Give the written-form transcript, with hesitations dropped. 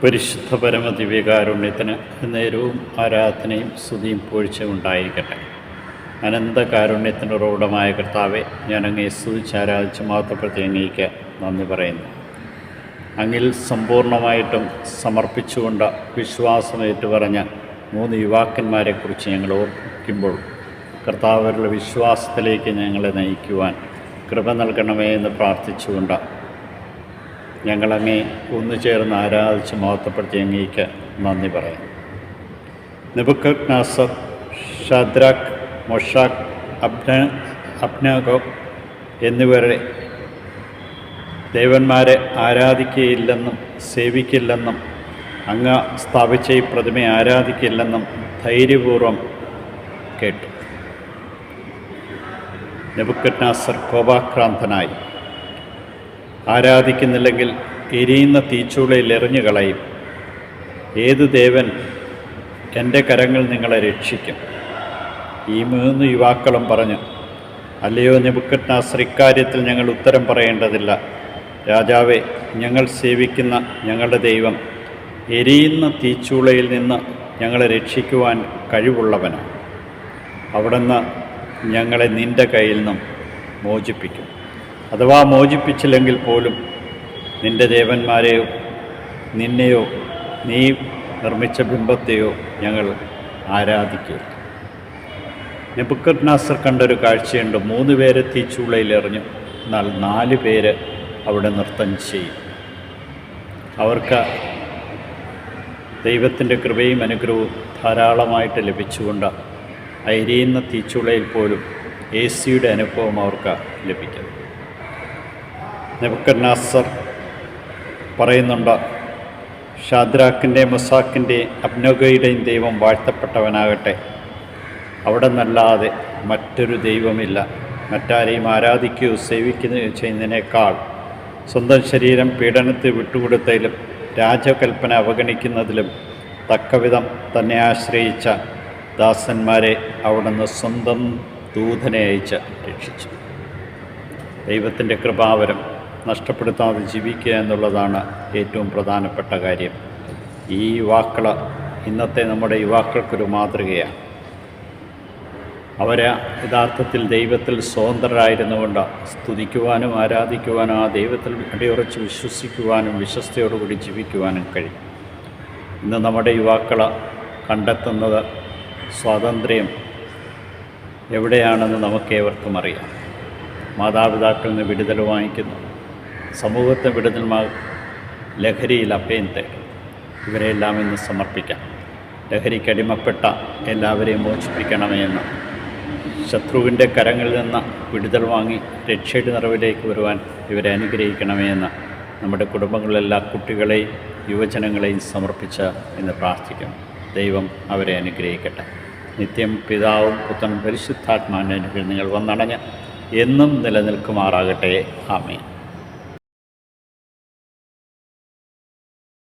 പരിശുദ്ധ പരമദിവ്യകാരുണ്യത്തിന് നേരവും ആരാധനയും സ്തുതിയും പുകഴ്ചയും ഉണ്ടായിരിക്കട്ടെ. അനന്തകാരുണ്യത്തിൻ്റെ ഉറവിടമായ കർത്താവെ, ഞാൻ അങ്ങയെ സ്തുതിച്ച് ആരാധിച്ച് മഹത്വപ്പെടുത്തി അങ്ങേക്ക് നന്ദി പറയുന്നു. അങ്ങിൽ സമ്പൂർണ്ണമായിട്ടും സമർപ്പിച്ചുകൊണ്ട് വിശ്വാസം ഏറ്റുപറഞ്ഞ 3 യുവാക്കന്മാരെക്കുറിച്ച് ഞങ്ങൾ ഓർമ്മിക്കുമ്പോൾ കർത്താവരുടെ വിശ്വാസത്തിലേക്ക് ഞങ്ങളെ നയിക്കുവാൻ കൃപ നൽകണമേ എന്ന് പ്രാർത്ഥിച്ചുകൊണ്ട് ഞങ്ങളങ്ങേ ഒന്നുചേർന്ന് ആരാധിച്ച് മഹത്വപ്പെടുത്തി അങ്ങേക്ക് നന്ദി പറയുന്നു. നെബൂഖദ്നേസർ, ശദ്രാക്ക്, മെഷാക്ക്, അബ്ദേനാഗോ എന്നിവരെ ദേവന്മാരെ ആരാധിക്കുകയില്ലെന്നും സേവിക്കില്ലെന്നും അങ്ങ് സ്ഥാപിച്ച ഈ പ്രതിമയെ ആരാധിക്കില്ലെന്നും ധൈര്യപൂർവം കേട്ടു. നെബൂഖദ്നേസർ കോപാക്രാന്തനായി. ആരാധിക്കുന്നില്ലെങ്കിൽ എരിയുന്ന തീച്ചൂളയിൽ എറിഞ്ഞു കളയും. ഏതു ദേവൻ എൻ്റെ കരങ്ങൾ നിങ്ങളെ രക്ഷിക്കും? ഈ 3 യുവാക്കളും പറഞ്ഞു, അല്ലയോ നെബൂഖദ്നേസർ, ഇക്കാര്യത്തിൽ ഞങ്ങൾ ഉത്തരം പറയേണ്ടതില്ല. രാജാവേ, ഞങ്ങൾ സേവിക്കുന്ന ഞങ്ങളുടെ ദൈവം എരിയുന്ന തീച്ചൂളയിൽ നിന്ന് ഞങ്ങളെ രക്ഷിക്കുവാൻ കഴിവുള്ളവനാണ്. അവിടുന്ന് ഞങ്ങളെ നിൻ്റെ കയ്യിൽ നിന്നും മോചിപ്പിക്കും. അഥവാ മോചിപ്പിച്ചില്ലെങ്കിൽ പോലും നിൻ്റെ ദേവന്മാരെയോ നിന്നെയോ നീ നിർമ്മിച്ച ബിംബത്തെയോ ഞങ്ങൾ ആരാധിക്കുക. നെബൂഖദ്നേസർ കണ്ടൊരു കാഴ്ചയുണ്ട്. 3 പേരെ തീച്ചൂളയിൽ എറിഞ്ഞു, എന്നാൽ 4 പേര് അവിടെ നൃത്തം ചെയ്യും. അവർക്ക് ദൈവത്തിൻ്റെ കൃപയും അനുഗ്രഹവും ധാരാളമായിട്ട് ലഭിച്ചുകൊണ്ട് എരിയുന്ന തീച്ചൂളയിൽ പോലും AC-യുടെ അനുഭവം അവർക്ക് ലഭിക്കും. നെബൂഖദ്നേസർ പറയുന്നുണ്ട്, ശദ്രാക്കിൻ്റെയും മെഷാക്കിൻ്റെയും അബ്ദേനാഗോയുടെയും ദൈവം വാഴ്ത്തപ്പെട്ടവനാകട്ടെ. അവിടെ നിന്നല്ലാതെ മറ്റൊരു ദൈവമില്ല. മറ്റാരെയും ആരാധിക്കുകയോ സേവിക്കുകയോ ചെയ്യുന്നതിനേക്കാൾ സ്വന്തം ശരീരം പീഡനത്തിൽ വിട്ടുകൊടുത്തതിലും രാജകൽപ്പന അവഗണിക്കുന്നതിലും തക്കവിധം തന്നെ ആശ്രയിച്ച ദാസന്മാരെ അവിടുന്ന് സ്വന്തം ദൂതനെ അയച്ച് രക്ഷിച്ചു. ദൈവത്തിൻ്റെ കൃപാവരം നഷ്ടപ്പെടുത്താതെ ജീവിക്കുക എന്നുള്ളതാണ് ഏറ്റവും പ്രധാനപ്പെട്ട കാര്യം. ഈ യുവാക്കൾ ഇന്നത്തെ നമ്മുടെ യുവാക്കൾക്കൊരു മാതൃകയാണ്. അവർ യഥാർത്ഥത്തിൽ ദൈവത്തിൽ സ്വതന്ത്രരായിരുന്നുകൊണ്ട് സ്തുതിക്കുവാനും ആരാധിക്കുവാനും ആ ദൈവത്തിൽ അടിയുറച്ച് വിശ്വസിക്കുവാനും വിശ്വസ്തയോടുകൂടി ജീവിക്കുവാനും കഴിയും. ഇന്ന് നമ്മുടെ യുവാക്കൾ കണ്ടെത്തുന്നത് സ്വാതന്ത്ര്യം എവിടെയാണെന്ന് നമുക്കേവർക്കും അറിയാം. മാതാപിതാക്കളിൽ നിന്ന് വിടുതൽ വാങ്ങിക്കുന്നു, സമൂഹത്തെ വിടുതൽ ലഹരിയിൽ അഭയം തേടും. ഇവരെല്ലാം ഇന്ന് സമർപ്പിക്കാം. ലഹരിക്കടിമപ്പെട്ട എല്ലാവരെയും മോചിപ്പിക്കണമെന്ന്, ശത്രുവിൻ്റെ കരങ്ങളിൽ നിന്ന് വിടുതൽ വാങ്ങി രക്ഷയുടെ നിറവിലേക്ക് വരുവാൻ ഇവരെ അനുഗ്രഹിക്കണമേ എന്ന് നമ്മുടെ കുടുംബങ്ങളിലെല്ലാ കുട്ടികളെയും യുവജനങ്ങളെയും സമർപ്പിച്ച് ഇന്ന് പ്രാർത്ഥിക്കും. ദൈവം അവരെ അനുഗ്രഹിക്കട്ടെ. നിത്യം പിതാവും പുത്രനും പരിശുദ്ധാത്മാവിൻ്റെ അനുഗ്രഹം നിങ്ങൾ വന്നണഞ്ഞ് എന്നും നിലനിൽക്കുമാറാകട്ടെ. ആമേൻ.